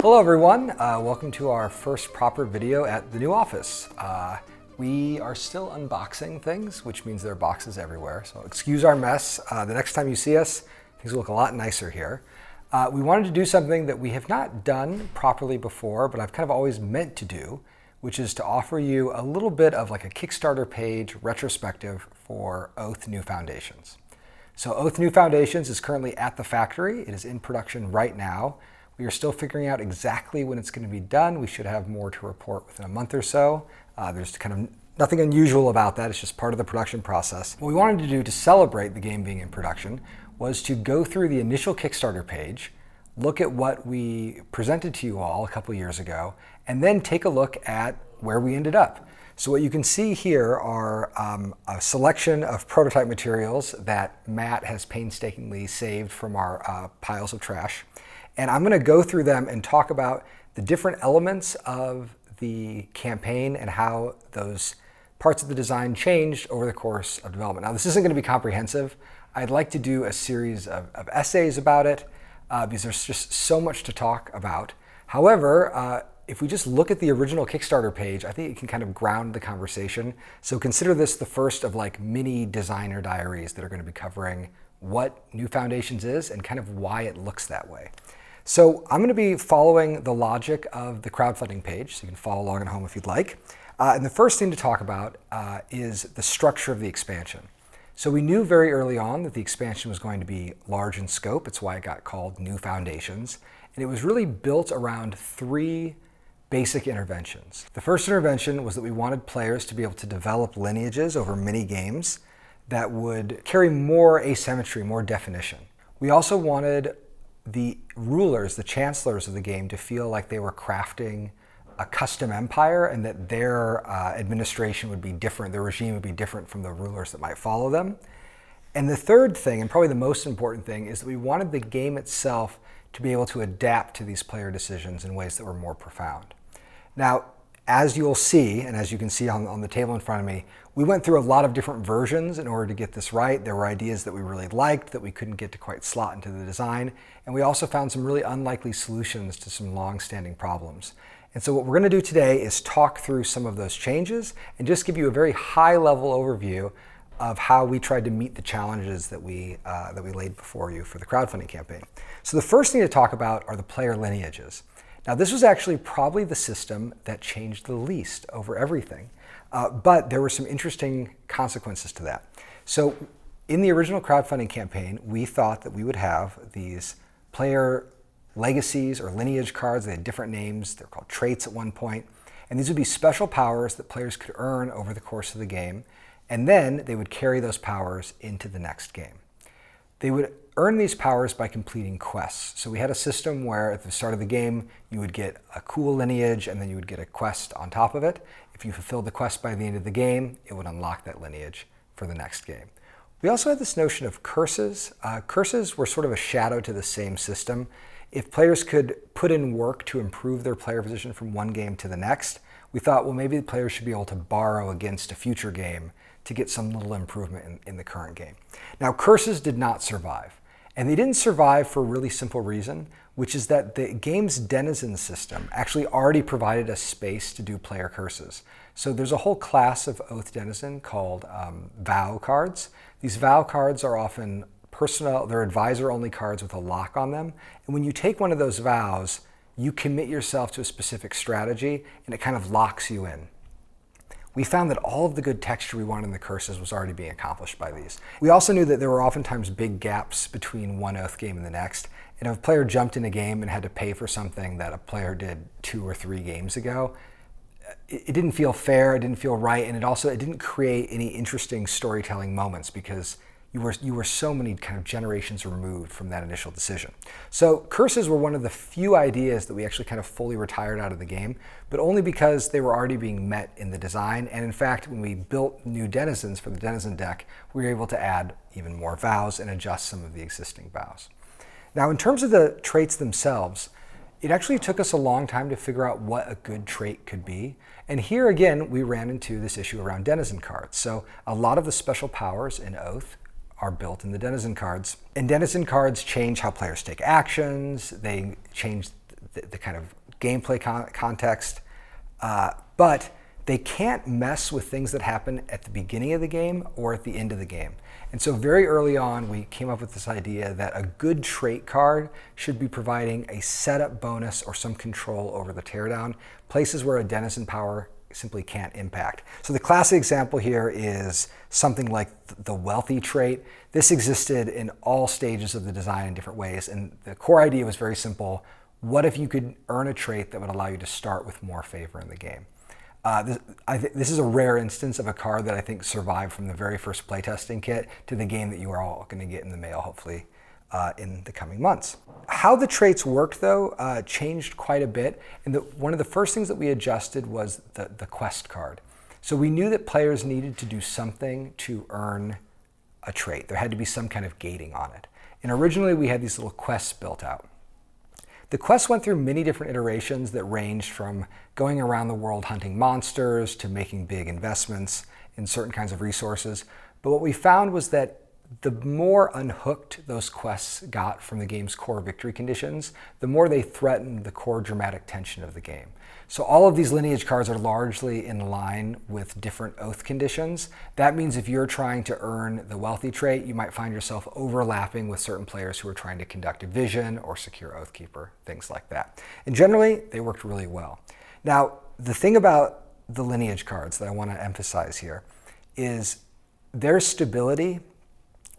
Hello everyone, welcome to our first proper video at the new office. We are still unboxing things, which means there are boxes everywhere, so excuse our mess. The next time you see us, things will look a lot nicer here. We wanted to do something that we have not done properly before, but I've kind of always meant to do, which is to offer you a little bit of like a Kickstarter page retrospective for Oath New Foundations. So Oath New Foundations is currently at the factory. It is in production right now. We are still figuring out exactly when it's going to be done. We should have more to report within a month or so. There's kind of nothing unusual about that. It's just part of the production process. What we wanted to do to celebrate the game being in production was to go through the initial Kickstarter page, look at what we presented to you all a couple years ago, and then take a look at where we ended up. So what you can see here are a selection of prototype materials that Matt has painstakingly saved from our piles of trash. And I'm going to go through them and talk about the different elements of the campaign and how those parts of the design changed over the course of development. Now, this isn't going to be comprehensive. I'd like to do a series of essays about it because there's just so much to talk about. However, if we just look at the original Kickstarter page, I think it can kind of ground the conversation. So consider this the first of like mini designer diaries that are going to be covering what New Foundations is and kind of why it looks that way. So I'm going to be following the logic of the crowdfunding page, so you can follow along at home if you'd like. And the first thing to talk about is the structure of the expansion. So we knew very early on that the expansion was going to be large in scope. It's why it got called New Foundations. And it was really built around three basic interventions. The first intervention was that we wanted players to be able to develop lineages over mini games that would carry more asymmetry, more definition. We also wanted the rulers, the chancellors of the game, to feel like they were crafting a custom empire and that their administration would be different, their regime would be different from the rulers that might follow them. And the third thing, and probably the most important thing, is that we wanted the game itself to be able to adapt to these player decisions in ways that were more profound. Now, as you'll see, and as you can see on the table in front of me, we went through a lot of different versions in order to get this right. There were ideas that we really liked that we couldn't get to quite slot into the design. And we also found some really unlikely solutions to some long-standing problems. And so what we're going to do today is talk through some of those changes and just give you a very high-level overview of how we tried to meet the challenges that we laid before you for the crowdfunding campaign. So the first thing to talk about are the player lineages. Now, this was actually probably the system that changed the least over everything, but there were some interesting consequences to that. So in the original crowdfunding campaign, we thought that we would have these player legacies or lineage cards. They had different names. They're called traits at one point. And these would be special powers that players could earn over the course of the game. And then they would carry those powers into the next game. They would earn these powers by completing quests. So we had a system where at the start of the game, you would get a cool lineage and then you would get a quest on top of it. If you fulfilled the quest by the end of the game, it would unlock that lineage for the next game. We also had this notion of curses. Curses were sort of a shadow to the same system. If players could put in work to improve their player position from one game to the next, we thought, well, maybe the players should be able to borrow against a future game to get some little improvement in the current game. Now, curses did not survive. And they didn't survive for a really simple reason, which is that the game's denizen system actually already provided a space to do player curses. So there's a whole class of Oath denizen called vow cards. These vow cards are often personal, they're advisor-only cards with a lock on them. And when you take one of those vows, you commit yourself to a specific strategy, and it kind of locks you in. We found that all of the good texture we wanted in the curses was already being accomplished by these. We also knew that there were oftentimes big gaps between one Oath game and the next. And if a player jumped in a game and had to pay for something that a player did 2 or 3 games ago, it didn't feel fair, it didn't feel right, and it didn't create any interesting storytelling moments because you were so many kind of generations removed from that initial decision. So curses were one of the few ideas that we actually kind of fully retired out of the game, but only because they were already being met in the design. And in fact, when we built new denizens for the denizen deck, we were able to add even more vows and adjust some of the existing vows. Now, in terms of the traits themselves, it actually took us a long time to figure out what a good trait could be. And here again, we ran into this issue around denizen cards. So a lot of the special powers in Oath are built in the denizen cards. And denizen cards change how players take actions. They change the kind of gameplay context, but they can't mess with things that happen at the beginning of the game or at the end of the game. And so very early on, we came up with this idea that a good trait card should be providing a setup bonus or some control over the teardown, places where a denizen power simply can't impact. So the classic example here is something like the wealthy trait. This existed in all stages of the design in different ways, and the core idea was very simple. What if you could earn a trait that would allow you to start with more favor in the game? This is a rare instance of a card that I think survived from the very first playtesting kit to the game that you are all going to get in the mail, hopefully, in the coming months. How the traits worked, though, changed quite a bit. And one of the first things that we adjusted was the quest card. So we knew that players needed to do something to earn a trait. There had to be some kind of gating on it. And originally, we had these little quests built out. The quest went through many different iterations that ranged from going around the world hunting monsters to making big investments in certain kinds of resources. But what we found was that the more unhooked those quests got from the game's core victory conditions, the more they threatened the core dramatic tension of the game. So all of these lineage cards are largely in line with different oath conditions. That means if you're trying to earn the wealthy trait, you might find yourself overlapping with certain players who are trying to conduct a vision or secure Oathkeeper, things like that. And generally, they worked really well. Now, the thing about the lineage cards that I want to emphasize here is their stability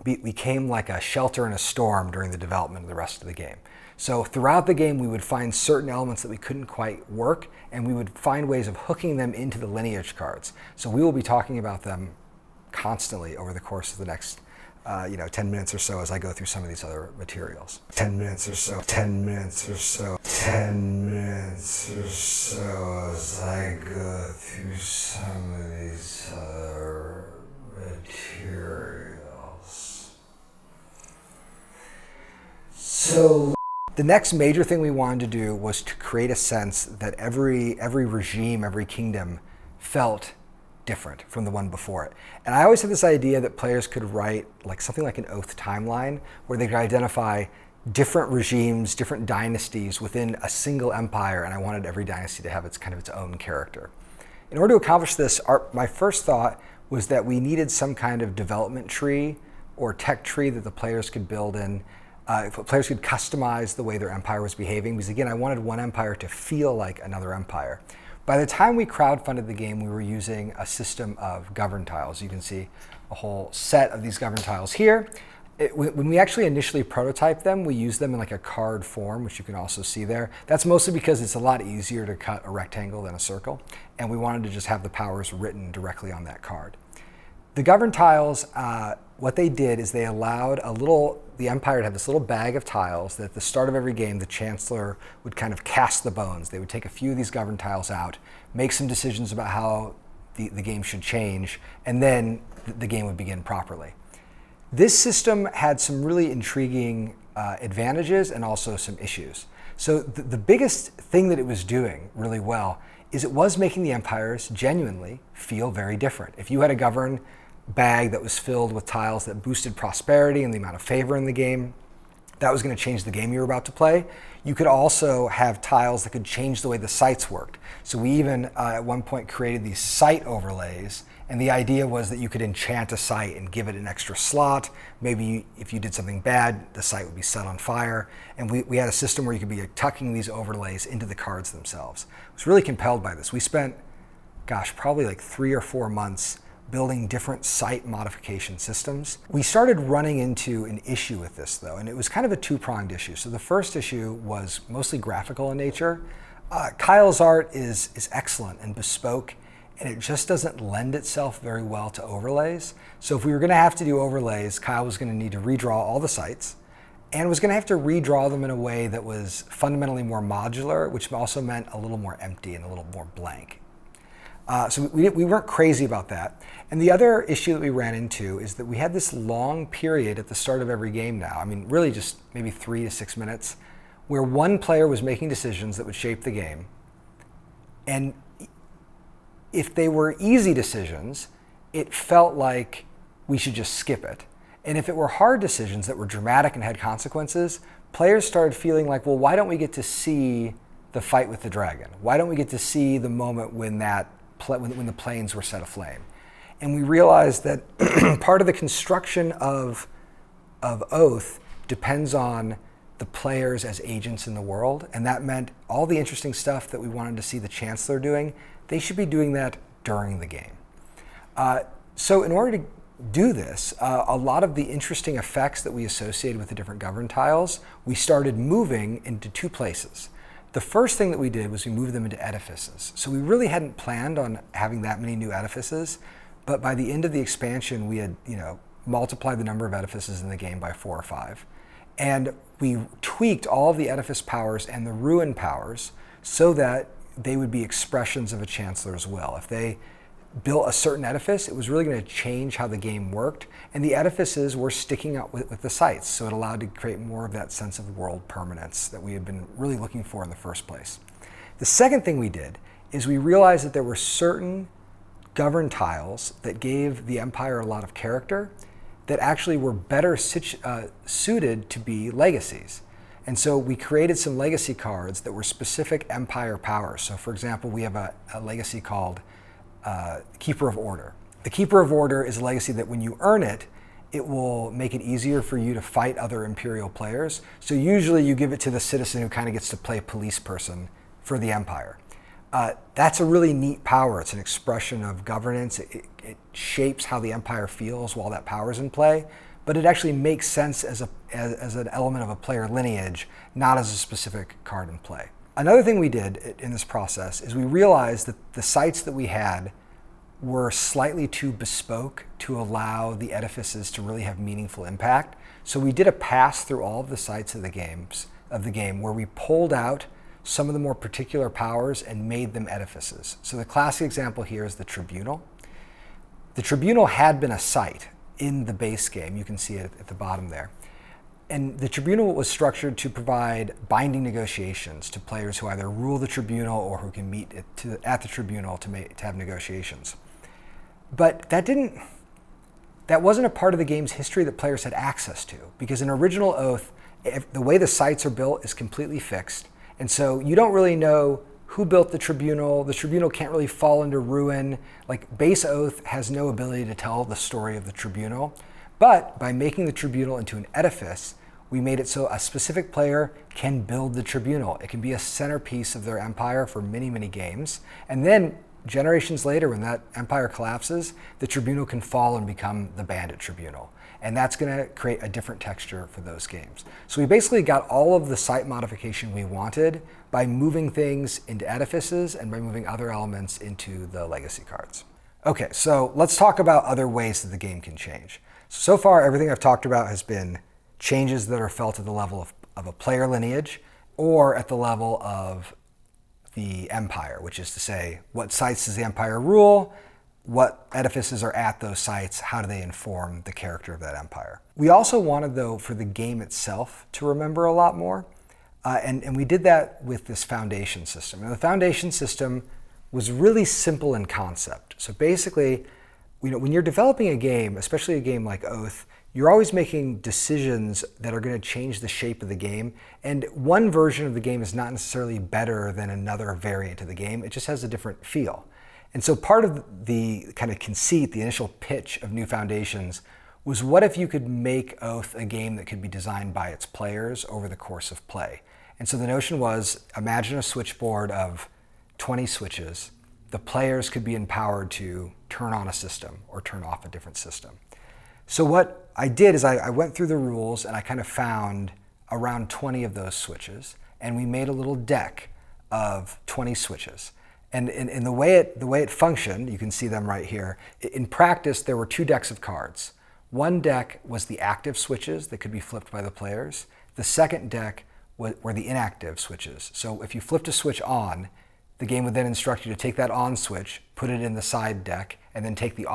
became like a shelter in a storm during the development of the rest of the game. So throughout the game, we would find certain elements that we couldn't quite work, and we would find ways of hooking them into the lineage cards. So we will be talking about them constantly over the course of the next 10 minutes or so as I go through some of these other materials. 10 minutes or so, 10 minutes or so, 10 minutes or so as I go through some of these other materials. So the next major thing we wanted to do was to create a sense that every regime, every kingdom felt different from the one before it. And I always had this idea that players could write something like an oath timeline where they could identify different regimes, different dynasties within a single empire, and I wanted every dynasty to have its own character. In order to accomplish this, my first thought was that we needed some kind of development tree or tech tree that the players could build in. Players could customize the way their empire was behaving, because again, I wanted one empire to feel like another empire. By the time we crowdfunded the game, we were using a system of govern tiles. You can see a whole set of these govern tiles here. When we actually initially prototyped them, we used them in a card form, which you can also see there. That's mostly because it's a lot easier to cut a rectangle than a circle, and we wanted to just have the powers written directly on that card. The govern tiles, what they did is they allowed the empire to have this little bag of tiles that at the start of every game, the chancellor would kind of cast the bones. They would take a few of these govern tiles out, make some decisions about how the game should change, and then the game would begin properly. This system had some really intriguing advantages and also some issues. So the biggest thing that it was doing really well is it was making the empires genuinely feel very different. If you had a govern bag that was filled with tiles that boosted prosperity and the amount of favor in the game, that was going to change the game you were about to play. You could also have tiles that could change the way the sites worked. So we even at one point created these site overlays, and the idea was that you could enchant a site and give it an extra slot. Maybe if you did something bad, the site would be set on fire. And we had a system where you could be tucking these overlays into the cards themselves. I was really compelled by this. We spent, probably 3 or 4 months building different site modification systems. We started running into an issue with this, though, and it was kind of a two-pronged issue. So the first issue was mostly graphical in nature. Kyle's art is excellent and bespoke, and it just doesn't lend itself very well to overlays. So if we were going to have to do overlays, Kyle was going to need to redraw all the sites, and was going to have to redraw them in a way that was fundamentally more modular, which also meant a little more empty and a little more blank. So we weren't crazy about that. And the other issue that we ran into is that we had this long period at the start of every game now, really just maybe 3 to 6 minutes, where one player was making decisions that would shape the game. And if they were easy decisions, it felt like we should just skip it. And if it were hard decisions that were dramatic and had consequences, players started feeling like, well, why don't we get to see the fight with the dragon? Why don't we get to see the moment when when the planes were set aflame? And we realized that part of the construction of Oath depends on the players as agents in the world, and that meant all the interesting stuff that we wanted to see the Chancellor doing, they should be doing that during the game. So in order to do this, a lot of the interesting effects that we associated with the different govern tiles, we started moving into two places. The first thing that we did was we moved them into edifices. So we really hadn't planned on having that many new edifices, but by the end of the expansion, we had multiplied the number of edifices in the game by 4 or 5. And we tweaked all of the edifice powers and the ruin powers so that they would be expressions of a Chancellor's will. If they built a certain edifice, it was really going to change how the game worked. And the edifices were sticking out with the sites, so it allowed to create more of that sense of world permanence that we had been really looking for in the first place. The second thing we did is we realized that there were certain govern tiles that gave the Empire a lot of character that actually were better suited to be legacies. And so we created some legacy cards that were specific Empire powers. So for example, we have a legacy called Keeper of Order. The Keeper of Order is a legacy that when you earn it, it will make it easier for you to fight other Imperial players. So usually you give it to the citizen who kind of gets to play police person for the Empire. That's a really neat power. It's an expression of governance. It shapes how the Empire feels while that power is in play, but it actually makes sense as an element of a player lineage, not as a specific card in play. Another thing we did in this process is we realized that the sites that we had were slightly too bespoke to allow the edifices to really have meaningful impact. So we did a pass through all of the sites of the game where we pulled out some of the more particular powers and made them edifices. So the classic example here is the Tribunal. The Tribunal had been a site in the base game. You can see it at the bottom there. And the Tribunal was structured to provide binding negotiations to players who either rule the Tribunal or who can meet at the Tribunal to have negotiations. But that wasn't a part of the game's history that players had access to, because in original Oath, the way the sites are built is completely fixed. And so you don't really know who built the Tribunal. The Tribunal can't really fall into ruin. Like base Oath has no ability to tell the story of the Tribunal. But by making the Tribunal into an edifice, we made it so a specific player can build the Tribunal. It can be a centerpiece of their empire for many, many games. And then generations later, when that empire collapses, the Tribunal can fall and become the Bandit Tribunal. And that's going to create a different texture for those games. So we basically got all of the site modification we wanted by moving things into edifices and by moving other elements into the legacy cards. Okay, so let's talk about other ways that the game can change. So far, everything I've talked about has been changes that are felt at the level of a player lineage or at the level of the Empire, which is to say, what sites does the Empire rule? What edifices are at those sites? How do they inform the character of that empire? We also wanted, though, for the game itself to remember a lot more. And we did that with this foundation system. And the foundation system was really simple in concept. So basically, when you're developing a game, especially a game like Oath, you're always making decisions that are going to change the shape of the game. And one version of the game is not necessarily better than another variant of the game. It just has a different feel. And so part of the kind of conceit, the initial pitch of New Foundations, was what if you could make Oath a game that could be designed by its players over the course of play? And so the notion was, imagine a switchboard of 20 switches. The players could be empowered to turn on a system or turn off a different system. So what I did is I went through the rules and I kind of found around 20 of those switches, and we made a little deck of 20 switches. And in the way it functioned, you can see them right here. In practice, there were 2 decks of cards. One deck was the active switches that could be flipped by the players. The second deck were the inactive switches. So if you flipped a switch on, the game would then instruct you to take that on switch, put it in the side deck, and then take the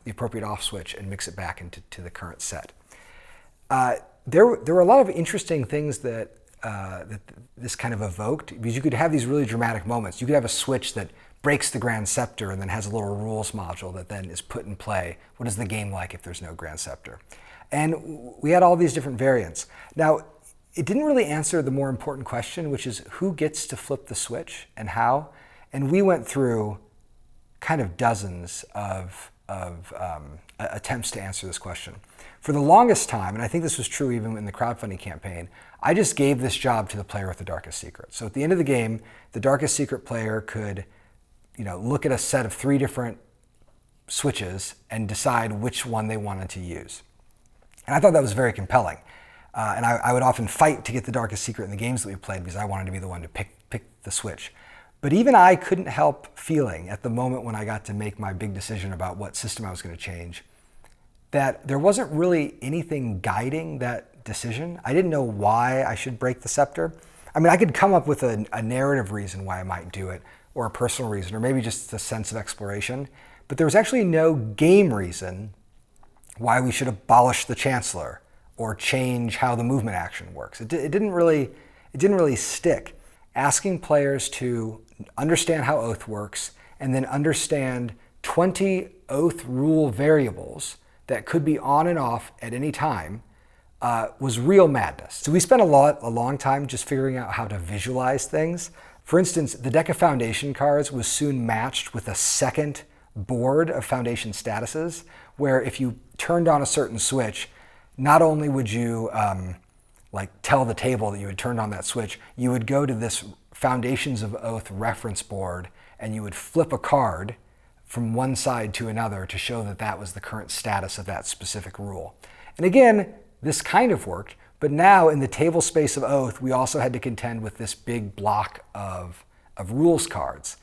appropriate off switch and mix it back into the current set. There were a lot of interesting things that this kind of evoked, because you could have these really dramatic moments. You could have a switch that breaks the Grand Scepter and then has a little rules module that then is put in play. What is the game like if there's no Grand Scepter? And we had all these different variants. Now, it didn't really answer the more important question, which is who gets to flip the switch and how? And we went through kind of dozens of attempts to answer this question. For the longest time, and I think this was true even in the crowdfunding campaign, I just gave this job to the player with the darkest secret. So at the end of the game, the darkest secret player could, look at a set of 3 different switches and decide which one they wanted to use. And I thought that was very compelling. And I would often fight to get the darkest secret in the games that we played because I wanted to be the one to pick the switch. But even I couldn't help feeling at the moment when I got to make my big decision about what system I was going to change, that there wasn't really anything guiding that decision. I didn't know why I should break the scepter. I mean, I could come up with a narrative reason why I might do it, or a personal reason, or maybe just a sense of exploration. But there was actually no game reason why we should abolish the Chancellor or change how the movement action works. It didn't really stick. Asking players to understand how Oath works and then understand 20 Oath rule variables that could be on and off at any time was real madness. So we spent a long time just figuring out how to visualize things. For instance, the deck of Foundation cards was soon matched with a second board of Foundation statuses, where if you turned on a certain switch, not only would you tell the table that you had turned on that switch, you would go to this Foundations of Oath reference board and you would flip a card from one side to another to show that that was the current status of that specific rule. And again, this kind of worked, but now in the table space of Oath, we also had to contend with this big block of rules cards.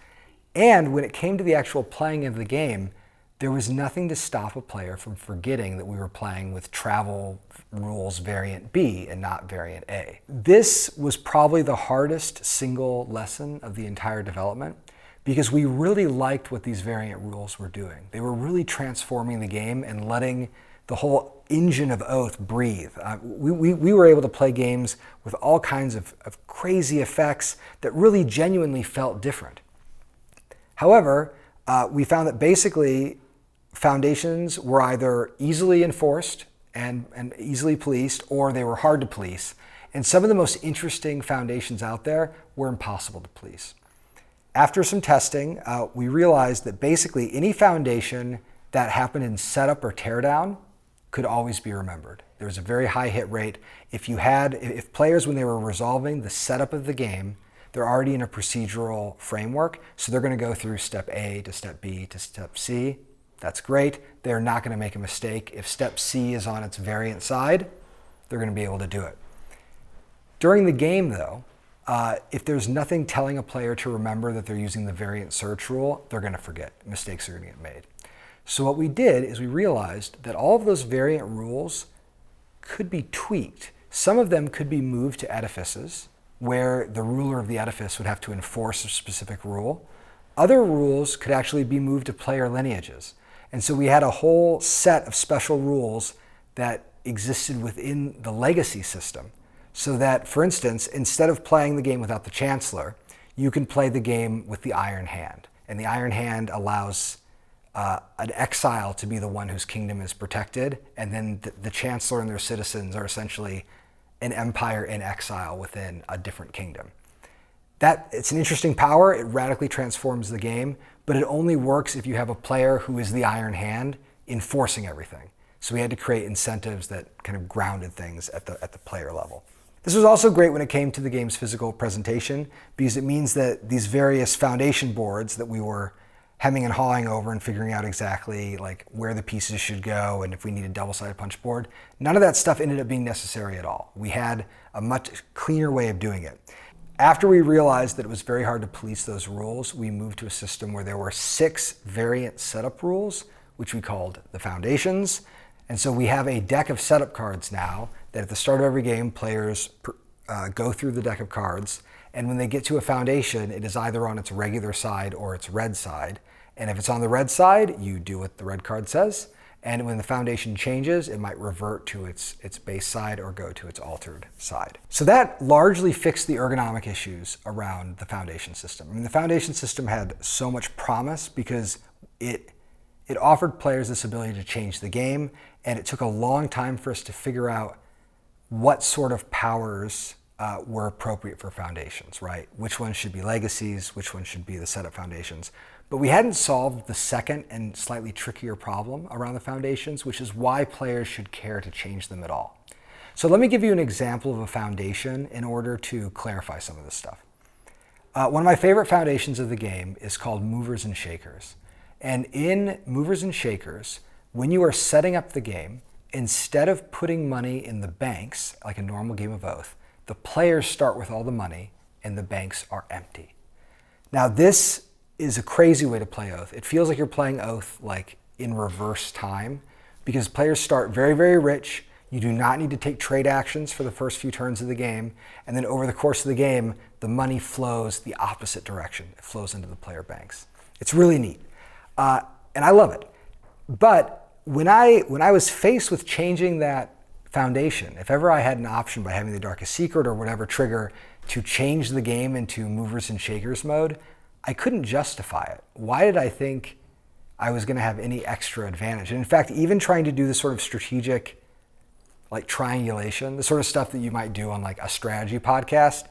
And when it came to the actual playing of the game, there was nothing to stop a player from forgetting that we were playing with travel rules variant B and not variant A. This was probably the hardest single lesson of the entire development, because we really liked what these variant rules were doing. They were really transforming the game and letting the whole engine of Oath breathe. We were able to play games with all kinds of crazy effects that really genuinely felt different. However, we found that basically Foundations were either easily enforced and easily policed, or they were hard to police. And some of the most interesting Foundations out there were impossible to police. After some testing, we realized that basically any Foundation that happened in setup or teardown could always be remembered. There was a very high hit rate. If players, when they were resolving the setup of the game, they're already in a procedural framework, so they're going to go through step A to step B to step C. That's great. They're not going to make a mistake. If step C is on its variant side, they're going to be able to do it. During the game, though, if there's nothing telling a player to remember that they're using the variant search rule, they're going to forget. Mistakes are going to get made. So what we did is we realized that all of those variant rules could be tweaked. Some of them could be moved to edifices, where the ruler of the edifice would have to enforce a specific rule. Other rules could actually be moved to player lineages. And so we had a whole set of special rules that existed within the legacy system. So that, for instance, instead of playing the game without the Chancellor, you can play the game with the Iron Hand. And the Iron Hand allows an exile to be the one whose kingdom is protected, and then the Chancellor and their citizens are essentially an empire in exile within a different kingdom. It's an interesting power. It radically transforms the game, but it only works if you have a player who is the Iron Hand enforcing everything. So we had to create incentives that kind of grounded things at the player level. This was also great when it came to the game's physical presentation, because it means that these various Foundation boards that we were hemming and hawing over and figuring out exactly where the pieces should go and if we need a double-sided punch board, none of that stuff ended up being necessary at all. We had a much cleaner way of doing it. After we realized that it was very hard to police those rules, we moved to a system where there were 6 variant setup rules, which we called the Foundations. And so we have a deck of setup cards now that at the start of every game, players go through the deck of cards. And when they get to a Foundation, it is either on its regular side or its red side. And if it's on the red side, you do what the red card says. And when the Foundation changes, it might revert to its base side or go to its altered side. So that largely fixed the ergonomic issues around the Foundation system. I mean, the Foundation system had so much promise because it It offered players this ability to change the game, and it took a long time for us to figure out what sort of powers were appropriate for foundations, right? Which ones should be legacies, which ones should be the setup foundations. But we hadn't solved the second and slightly trickier problem around the foundations, which is why players should care to change them at all. So let me give you an example of a foundation in order to clarify some of this stuff. One of my favorite foundations of the game is called movers and shakers. And in movers and shakers, when you are setting up the game, instead of putting money in the banks, like a normal game of Oath, the players start with all the money and the banks are empty. Now this is a crazy way to play Oath. It feels like you're playing Oath like in reverse time because players start very, very rich. You do not need to take trade actions for the first few turns of the game. And then over the course of the game, the money flows the opposite direction. It flows into the player banks. It's really neat. And I love it. But when I was faced with changing that foundation, if ever I had an option by having the Darkest Secret or whatever trigger to change the game into movers and shakers mode, I couldn't justify it. Why did I think I was going to have any extra advantage? And in fact, even trying to do this sort of strategic like triangulation, the sort of stuff that you might do on like a strategy podcast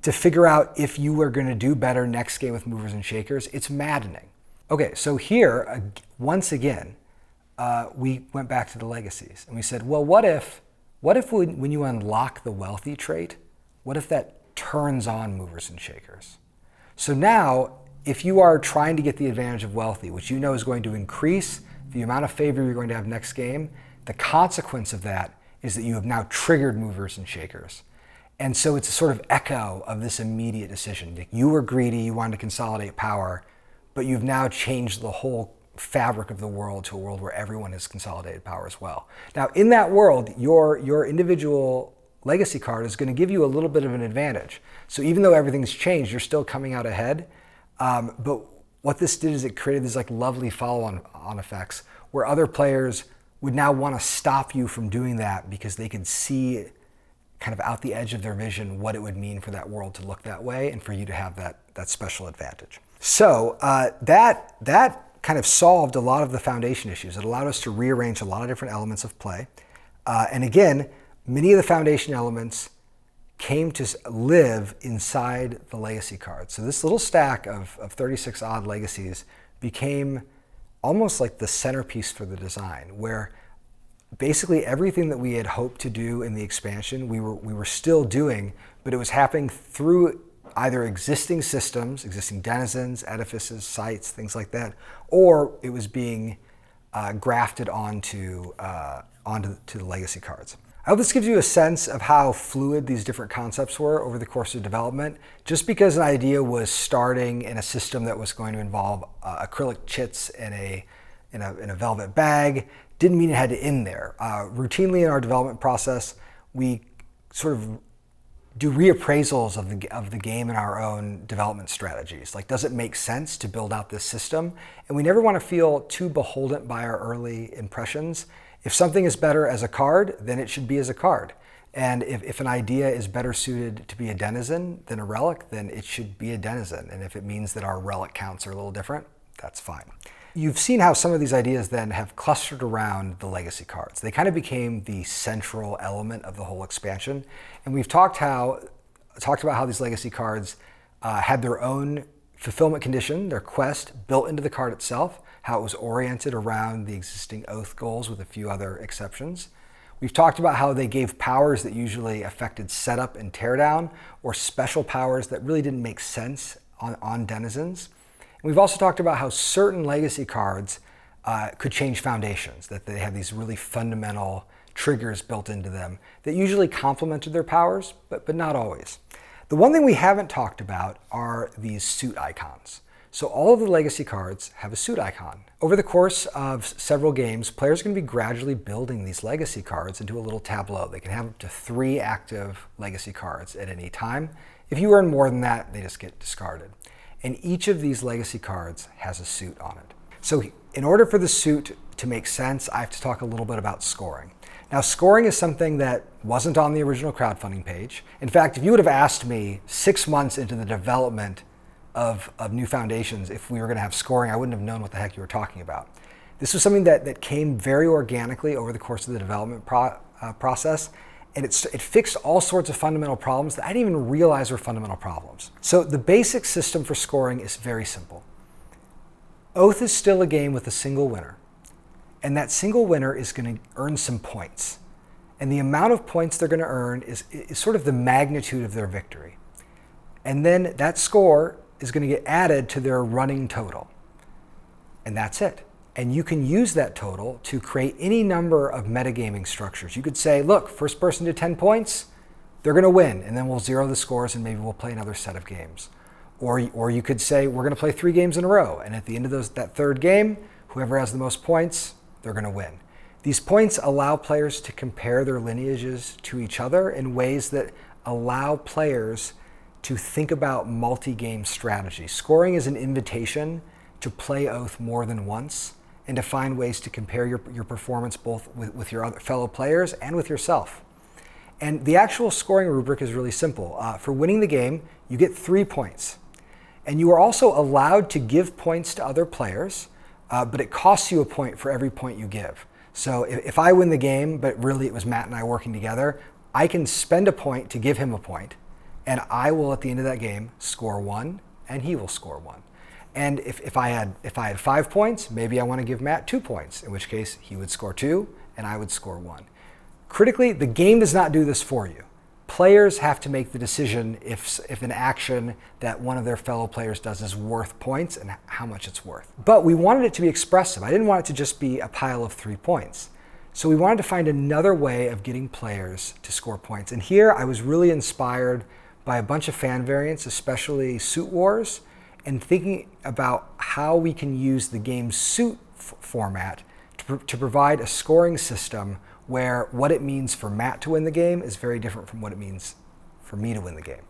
to figure out if you were going to do better next game with movers and shakers, it's maddening. Okay, so here, once again, we went back to the legacies and we said, well, what if when you unlock the wealthy trait, what if that turns on movers and shakers? So now, if you are trying to get the advantage of wealthy, which you know is going to increase the amount of favor you're going to have next game, the consequence of that is that you have now triggered movers and shakers. And so it's a sort of echo of this immediate decision. You were greedy, you wanted to consolidate power, but you've now changed the whole fabric of the world to a world where everyone has consolidated power as well. Now, in that world, your individual legacy card is going to give you a little bit of an advantage. So even though everything's changed, you're still coming out ahead. But what this did is it created these like lovely follow-on effects where other players would now want to stop you from doing that because they could see kind of out the edge of their vision what it would mean for that world to look that way and for you to have that special advantage. So that kind of solved a lot of the foundation issues. It allowed us to rearrange a lot of different elements of play. And again, many of the foundation elements came to live inside the legacy cards. So this little stack of 36 odd legacies became almost like the centerpiece for the design, where basically everything that we had hoped to do in the expansion, we were still doing, but it was happening through either existing systems, existing denizens, edifices, sites, things like that, or it was being grafted onto the legacy cards. I hope this gives you a sense of how fluid these different concepts were over the course of development. Just because an idea was starting in a system that was going to involve acrylic chits in a velvet bag didn't mean it had to end there. Routinely in our development process, we sort of do reappraisals of the game in our own development strategies. Like, does it make sense to build out this system? And we never want to feel too beholden by our early impressions. If something is better as a card, then it should be as a card. And if an idea is better suited to be a denizen than a relic, then it should be a denizen. And if it means that our relic counts are a little different, that's fine. You've seen how some of these ideas then have clustered around the legacy cards. They kind of became the central element of the whole expansion. And we've talked about how these legacy cards had their own fulfillment condition, their quest built into the card itself, how it was oriented around the existing Oath goals with a few other exceptions. We've talked about how they gave powers that usually affected setup and teardown, or special powers that really didn't make sense on denizens. And we've also talked about how certain legacy cards could change foundations, that they have these really fundamental triggers built into them that usually complemented their powers, but not always. The one thing we haven't talked about are these suit icons. So all of the legacy cards have a suit icon. Over the course of several games, players are going to be gradually building these legacy cards into a little tableau. They can have up to 3 active legacy cards at any time. If you earn more than that, they just get discarded. And each of these legacy cards has a suit on it. So in order for the suit to make sense, I have to talk a little bit about scoring. Now, scoring is something that wasn't on the original crowdfunding page. In fact, if you would have asked me 6 months into the development of new foundations if we were going to have scoring, I wouldn't have known what the heck you were talking about. This was something that came very organically over the course of the development process, and it fixed all sorts of fundamental problems that I didn't even realize were fundamental problems. So the basic system for scoring is very simple. Oath is still a game with a single winner, and that single winner is going to earn some points. And the amount of points they're going to earn is sort of the magnitude of their victory. And then that score is going to get added to their running total. And that's it. And you can use that total to create any number of metagaming structures. You could say, look, first person to 10 points, they're going to win. And then we'll zero the scores and maybe we'll play another set of games. Or you could say, we're going to play 3 games in a row. And at the end of that third game, whoever has the most points, they're going to win. These points allow players to compare their lineages to each other in ways that allow players to think about multi-game strategy. Scoring is an invitation to play Oath more than once and to find ways to compare your performance both with your other fellow players and with yourself. And the actual scoring rubric is really simple. For winning the game, you get 3 points. And you are also allowed to give points to other players, but it costs you a point for every point you give. So if I win the game, but really it was Matt and I working together, I can spend a point to give him a point, and I will at the end of that game score 1, and he will score 1. And if I had 5 points, maybe I want to give Matt 2 points, in which case he would score 2, and I would score 1. Critically, the game does not do this for you. Players have to make the decision if an action that one of their fellow players does is worth points and how much it's worth. But we wanted it to be expressive. I didn't want it to just be a pile of 3 points. So we wanted to find another way of getting players to score points. And here I was really inspired by a bunch of fan variants, especially Suit Wars, and thinking about how we can use the game's suit format to provide a scoring system where what it means for Matt to win the game is very different from what it means for me to win the game.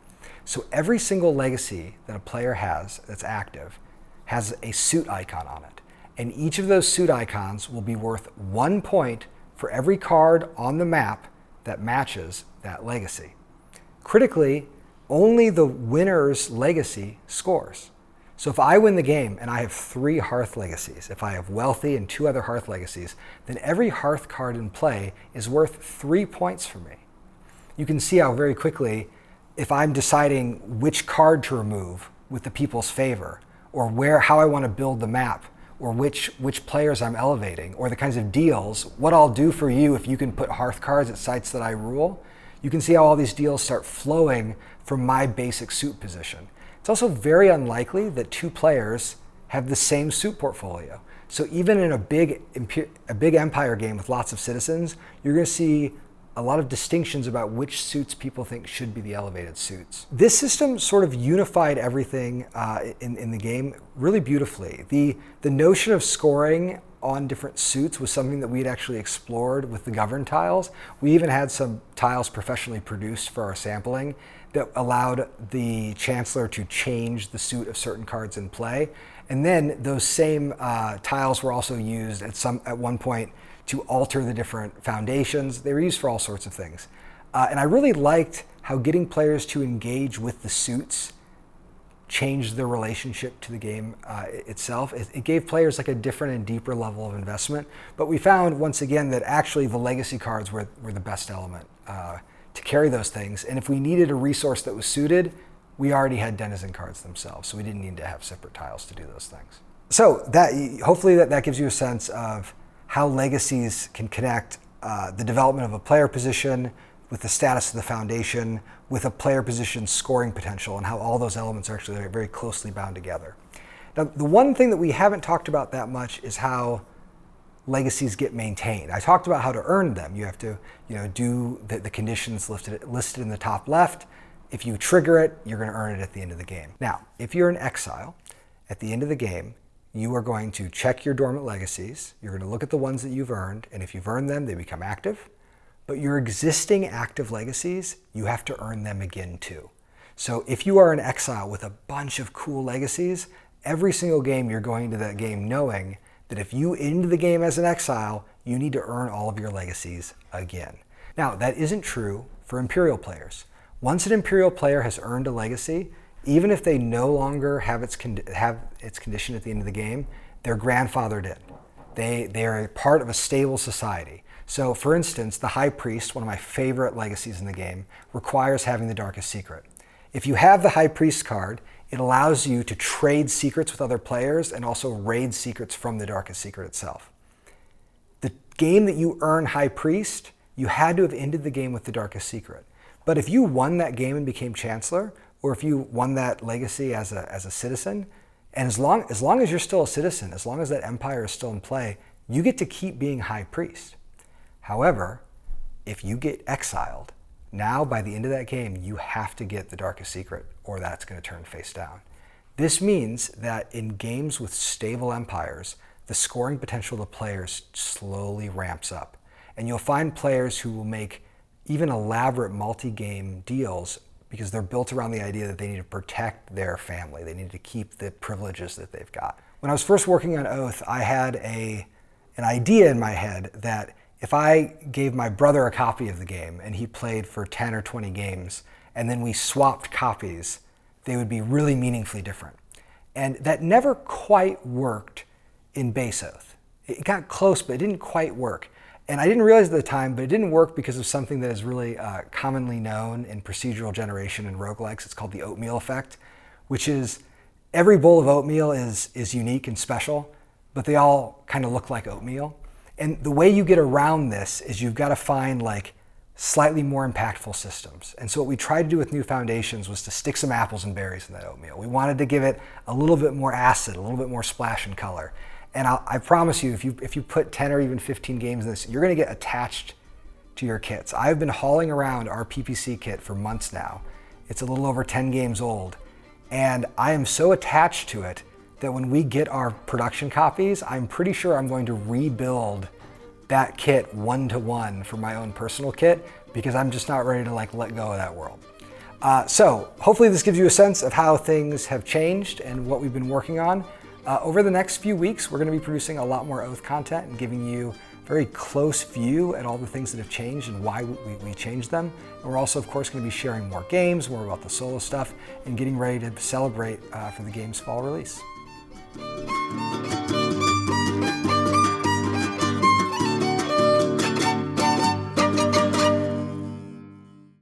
So every single legacy that a player has that's active has a suit icon on it. And each of those suit icons will be worth 1 point for every card on the map that matches that legacy. Critically, only the winner's legacy scores. So if I win the game and I have 3 Hearth legacies, if I have Wealthy and 2 other Hearth legacies, then every Hearth card in play is worth 3 points for me. You can see how very quickly, if I'm deciding which card to remove with the people's favor, or how I want to build the map, or which players I'm elevating, or the kinds of deals, what I'll do for you if you can put Hearth cards at sites that I rule, you can see how all these deals start flowing from my basic suit position. It's also very unlikely that 2 players have the same suit portfolio. So even in a big empire game with lots of citizens, you're going to see a lot of distinctions about which suits people think should be the elevated suits. This system sort of unified everything in the game really beautifully. The notion of scoring on different suits was something that we had actually explored with the govern tiles. We even had some tiles professionally produced for our sampling that allowed the Chancellor to change the suit of certain cards in play. And then those same tiles were also used at one point to alter the different foundations. They were used for all sorts of things. And I really liked how getting players to engage with the suits changed their relationship to the game itself. It gave players like a different and deeper level of investment. But we found, once again, that actually the legacy cards were the best element to carry those things. And if we needed a resource that was suited, we already had denizen cards themselves, so we didn't need to have separate tiles to do those things. So hopefully that gives you a sense of how legacies can connect the development of a player position with the status of the foundation, with a player position's scoring potential, and how all those elements are actually very closely bound together. Now, the one thing that we haven't talked about that much is how legacies get maintained. I talked about how to earn them. You have to do the conditions listed in the top left. If you trigger it, you're going to earn it at the end of the game. Now, if you're in exile, at the end of the game, you are going to check your dormant legacies. You're going to look at the ones that you've earned, and if you've earned them, they become active. But your existing active legacies, you have to earn them again too. So if you are in exile with a bunch of cool legacies, every single game you're going to that game knowing that if you end the game as an exile, you need to earn all of your legacies again. Now, that isn't true for Imperial players. Once an Imperial player has earned a legacy, even if they no longer have its condition at the end of the game, they're grandfathered in. They are a part of a stable society. So for instance, the High Priest, one of my favorite legacies in the game, requires having the Darkest Secret. If you have the High Priest card, it allows you to trade secrets with other players and also raid secrets from the Darkest Secret itself. The game that you earn High Priest, you had to have ended the game with the Darkest Secret. But if you won that game and became Chancellor, or if you won that legacy as a citizen, and as long as you're still a citizen, as long as that empire is still in play, you get to keep being High Priest. However, if you get exiled, now by the end of that game, you have to get the Darkest Secret, or that's going to turn face down. This means that in games with stable empires, the scoring potential of the players slowly ramps up. And you'll find players who will make even elaborate multi-game deals because they're built around the idea that they need to protect their family. They need to keep the privileges that they've got. When I was first working on Oath, I had an idea in my head that if I gave my brother a copy of the game and he played for 10 or 20 games, and then we swapped copies, they would be really meaningfully different. And that never quite worked in base Oath. It got close, but it didn't quite work. And I didn't realize at the time, but it didn't work because of something that is really commonly known in procedural generation and roguelikes. It's called the oatmeal effect, which is every bowl of oatmeal is unique and special, but they all kind of look like oatmeal. And the way you get around this is you've got to find like slightly more impactful systems. And so what we tried to do with New Foundations was to stick some apples and berries in that oatmeal. We wanted to give it a little bit more acid, a little bit more splash and color. And I promise you, if you put 10 or even 15 games in this, you're going to get attached to your kits. I've been hauling around our PPC kit for months now. It's a little over 10 games old. And I am so attached to it that when we get our production copies, I'm pretty sure I'm going to rebuild that kit one-to-one for my own personal kit because I'm just not ready to like let go of that world. So hopefully this gives you a sense of how things have changed and what we've been working on. Over the next few weeks, we're going to be producing a lot more Oath content and giving you a very close view at all the things that have changed and why we changed them. And we're also, of course, going to be sharing more games, more about the solo stuff, and getting ready to celebrate for the game's fall release.